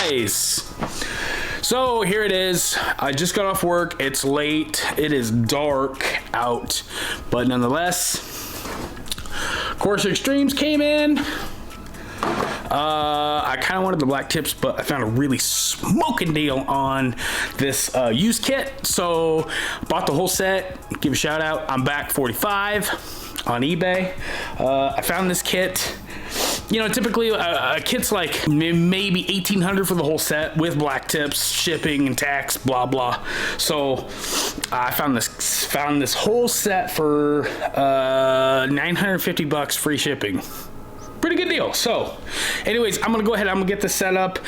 guys, so here it is. I just got off work. It's late. It is dark out, but nonetheless, Corsa Extremes came in. I kind of wanted the black tips, but I found a really smoking deal on this used kit, so bought the whole set. Give a shout out. I'm back 45 on eBay. I found this kit. You know, typically a kit's like maybe $1,800 for the whole set with black tips, shipping and tax, blah blah. So I found this whole set for $950 free shipping. Pretty good deal. So anyways, I'm gonna go ahead, I'm gonna get this set up.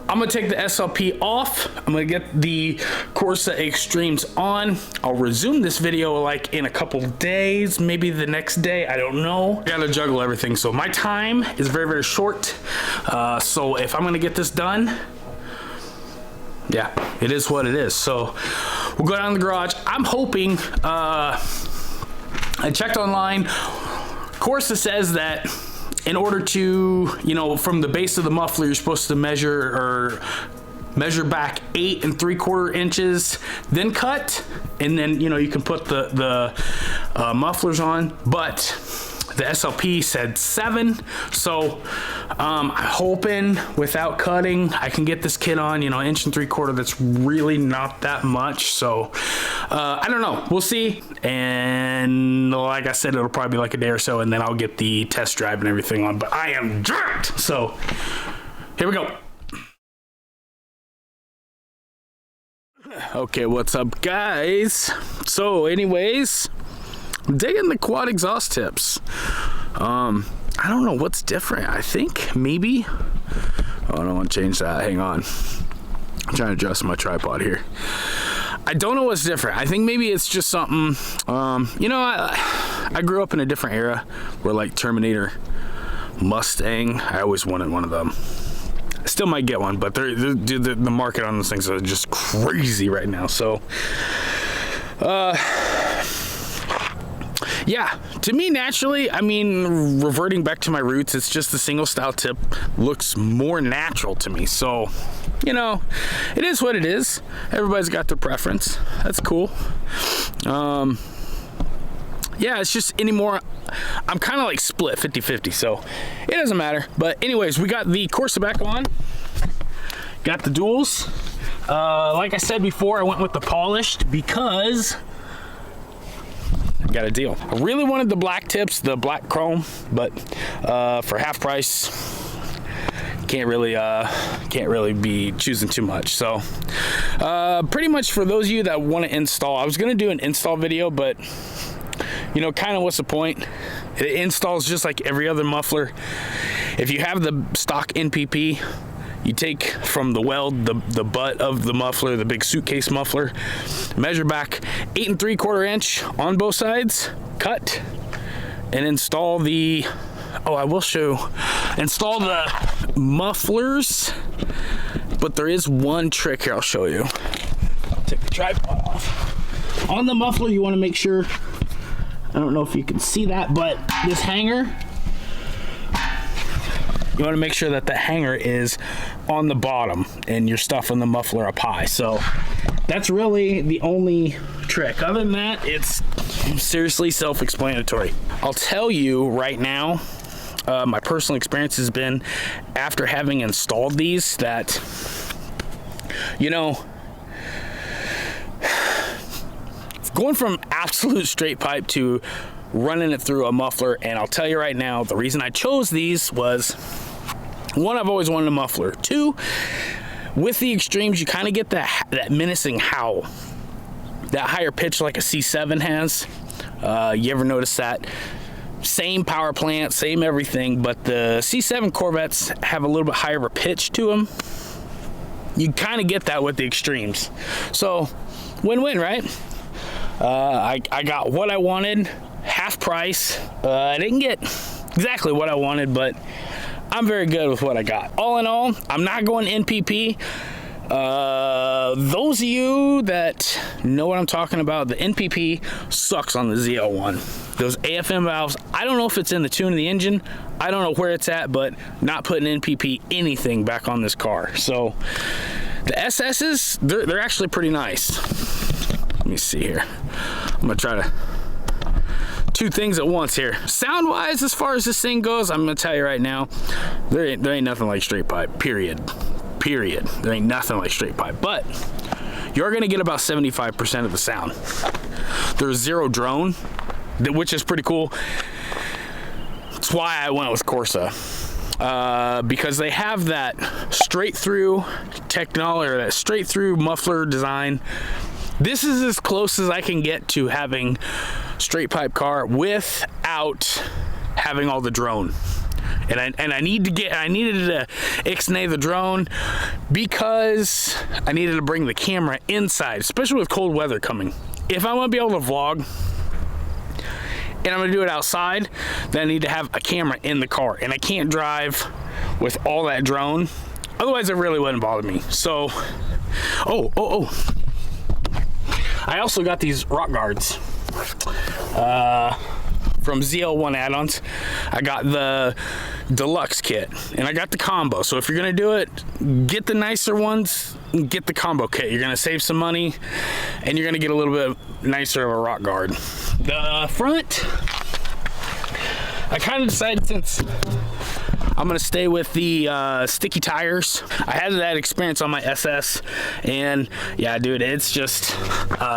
I'm gonna take the SLP off. I'm gonna get the Corsa Extremes on. I'll resume this video like in a couple days, maybe the next day, I don't know. I gotta juggle everything, so my time is very, very short. So if I'm gonna get this done, yeah, it is what it is. So we'll go down to the garage. I'm hoping, I checked online, Corsa says that in order to, you know, from the base of the muffler, you're supposed to measure back 8 3/4 inches, then cut, and then, you know, you can put the mufflers on. But the SLP said 7, so I'm hoping without cutting I can get this kit on, you know, 1 3/4 inches. That's really not that much, so I don't know, we'll see. And like I said, it'll probably be like a day or so, and then I'll get the test drive and everything on. But I am jerked, so here we go. Okay, what's up guys? So anyways, digging the quad exhaust tips. I don't know what's different. I think maybe, oh, I don't want to change that, hang on, I'm trying to adjust my tripod here. I don't know what's different. I think maybe it's just something, you know, I grew up in a different era where, like, Terminator, Mustang, I always wanted one of them. I still might get one, but the market on those things are just crazy right now. So yeah, to me, naturally, I mean, reverting back to my roots, it's just the single style tip looks more natural to me. So, you know, it is what it is. Everybody's got their preference. That's cool. Yeah, it's just anymore, I'm kind of like split 50-50, so it doesn't matter. But anyways, we got the Corsa back on. Got the duals. Like I said before, I went with the polished because got a deal. I really wanted the black tips, the black chrome, but for half price, can't really be choosing too much. So pretty much for those of you that want to install, I was going to do an install video, but you know, kind of what's the point? It installs just like every other muffler. If you have the stock NPP, you take from the weld the butt of the muffler, the big suitcase muffler, measure back 8 3/4 inch on both sides, cut, and install the, oh, I will show, install the mufflers. But there is one trick here, I'll show you. I'll take the tripod off. On the muffler, you want to make sure, I don't know if you can see that, but this hanger, you want to make sure that the hanger is on the bottom and you're stuffing the muffler up high. So that's really the only trick. Other than that, it's seriously self-explanatory. I'll tell you right now, my personal experience has been, after having installed these, that, you know, going from absolute straight pipe to running it through a muffler. And I'll tell you right now, the reason I chose these was, one, I've always wanted a muffler. 2, with the Extremes, you kind of get that menacing howl, that higher pitch like a C7 has. You ever notice that? Same power plant, same everything, but the C7 Corvettes have a little bit higher of a pitch to them. You kind of get that with the Extremes. So win-win, right? I got what I wanted, half price. I didn't get exactly what I wanted, but I'm very good with what I got. All in all, I'm not going NPP. Those of you that know what I'm talking about, the NPP sucks on the ZL1. Those AFM valves, I don't know if it's in the tune of the engine. I don't know where it's at, but not putting NPP anything back on this car. So the SS's, they're actually pretty nice. Let me see here. I'm gonna try to two things at once here. Sound wise, as far as this thing goes, I'm gonna tell you right now, there ain't nothing like straight pipe, period. There ain't nothing like straight pipe, but you're gonna get about 75% of the sound. There's zero drone, which is pretty cool. That's why I went with Corsa, because they have that straight through technology, or that straight through muffler design. This is as close as I can get to having straight pipe car without having all the drone. And I needed to ixnay the drone because I needed to bring the camera inside, especially with cold weather coming. If I want to be able to vlog and I'm gonna do it outside, then I need to have a camera in the car, and I can't drive with all that drone. Otherwise, it really wouldn't bother me. So, I also got these rock guards from ZL1 add-ons. I got the deluxe kit and I got the combo. So if you're gonna do it, get the nicer ones, get the combo kit. You're gonna save some money and you're gonna get a little bit nicer of a rock guard. The front, I kind of decided, since I'm gonna stay with the sticky tires. I had that experience on my SS, and yeah, dude, it's just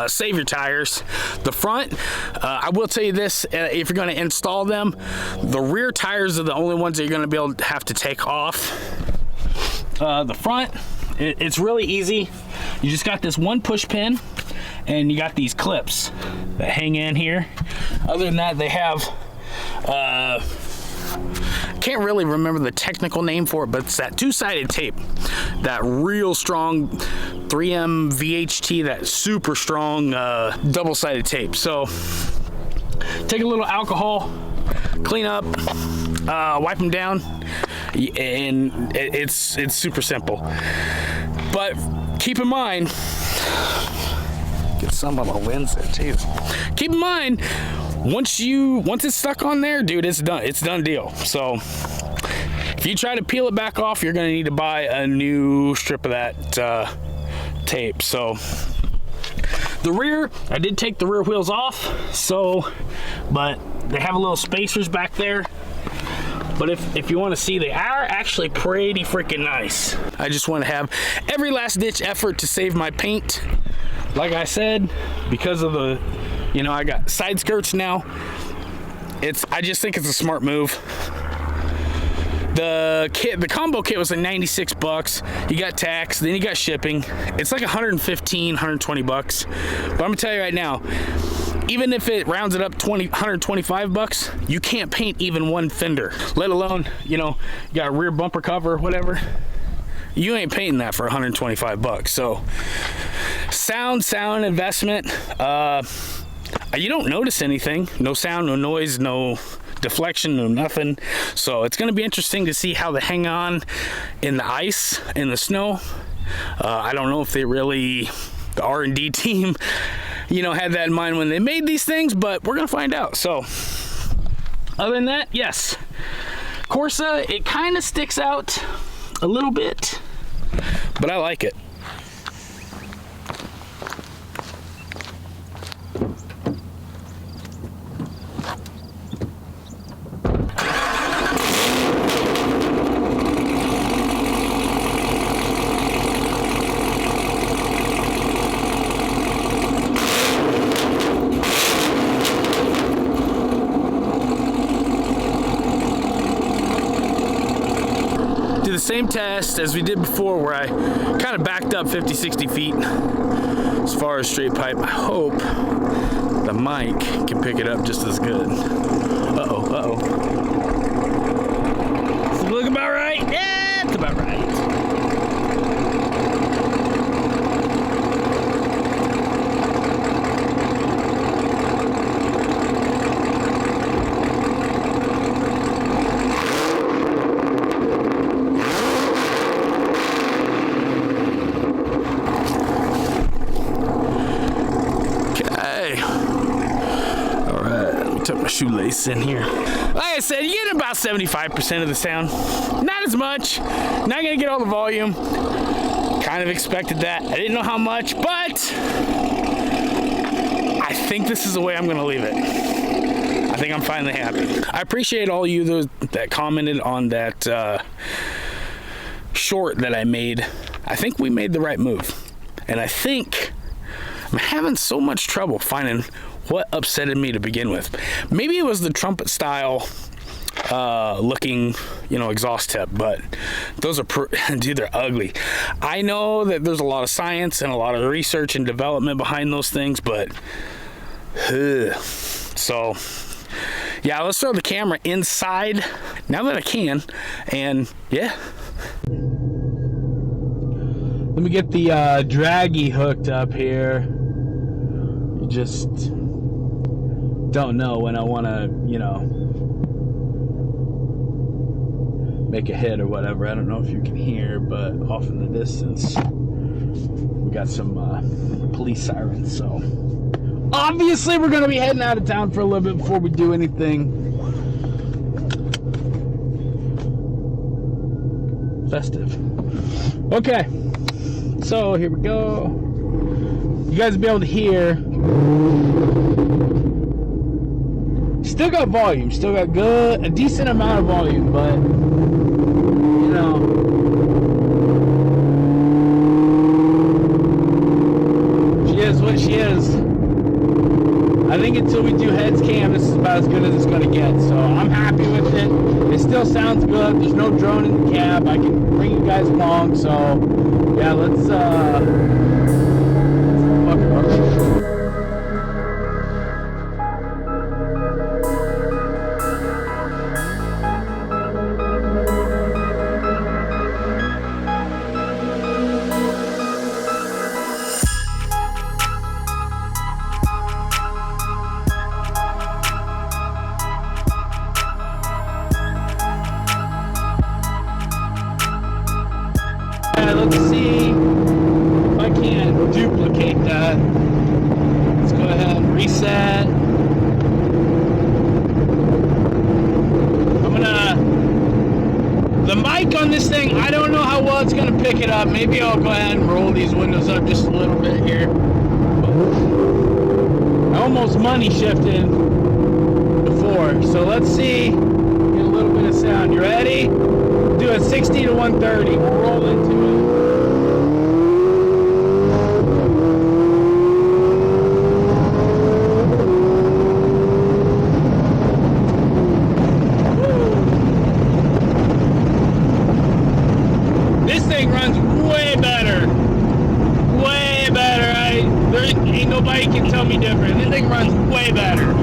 save your tires. The front, I will tell you this: if you're gonna install them, the rear tires are the only ones that you're gonna be able to have to take off. The front, it's really easy. You just got this one push pin, and you got these clips that hang in here. Other than that, they have can't really remember the technical name for it, but it's that two-sided tape, that real strong 3M VHT, that super strong double-sided tape. So take a little alcohol, clean up, wipe them down, and it's super simple. But keep in mind, get some of the lens there too. Keep in mind, once it's stuck on there, dude, it's done deal. So if you try to peel it back off, you're gonna need to buy a new strip of that tape. So the rear, I did take the rear wheels off, but they have a little spacers back there. But if you want to see, they are actually pretty freaking nice. I just want to have every last ditch effort to save my paint. Like I said, because of the, I got side skirts now. I just think it's a smart move. The combo kit was like 96 bucks. You got tax, then you got shipping. It's like 115, 120 bucks. But I'm gonna tell you right now, even if it rounds it up 125 bucks, you can't paint even one fender, let alone, you got a rear bumper cover, whatever. You ain't painting that for 125 bucks. So sound investment. You don't notice anything. No sound, no noise, no deflection, no nothing. So it's going to be interesting to see how they hang on in the ice, in the snow. I don't know if the R&D team, had that in mind when they made these things, but we're going to find out. So other than that, yes, Corsa, it kind of sticks out a little bit, but I like it. Same test as we did before, where I kind of backed up 50-60 feet as far as straight pipe. I hope the mic can pick it up just as good. Uh-oh. Does it look about right? Yeah, it's about right. shoelace in here. Like I said, you get about 75% of the sound. Not as much. Not gonna get all the volume. Kind of expected that. I didn't know how much, but I think this is the way I'm gonna leave it. I think I'm finally happy. I appreciate all you that commented on that short that I made. I think we made the right move. And I think I'm having so much trouble finding what upsetted me to begin with. Maybe it was the trumpet style looking, you know, exhaust tip, but those are dude, they're ugly. I know that there's a lot of science and a lot of research and development behind those things, but so yeah, let's throw the camera inside now that I can, and yeah. Let me get the draggy hooked up here. You just don't know when I want to, you know, make a hit or whatever. I don't know if you can hear, but off in the distance we got some police sirens, so obviously we're gonna be heading out of town for a little bit before we do anything festive. Okay, so here we go. You guys will be able to hear. Still got volume, still got a decent amount of volume, but you know, she is what she is. I think until we do heads cam, this is about as good as it's gonna get. So I'm happy with it. It still sounds good. There's no drone in the cab. I can bring you guys along. So yeah, let's fucking roll. Let's see if I can duplicate that. Let's go ahead and reset. The mic on this thing, I don't know how well it's gonna pick it up. Maybe I'll go ahead and roll these windows up just a little bit here. I almost money shifted before, so let's see. Get a little bit of sound. You ready? Do a 60 to 130. We'll roll into it. This thing runs way better. Way better. There ain't nobody can tell me different. This thing runs way better.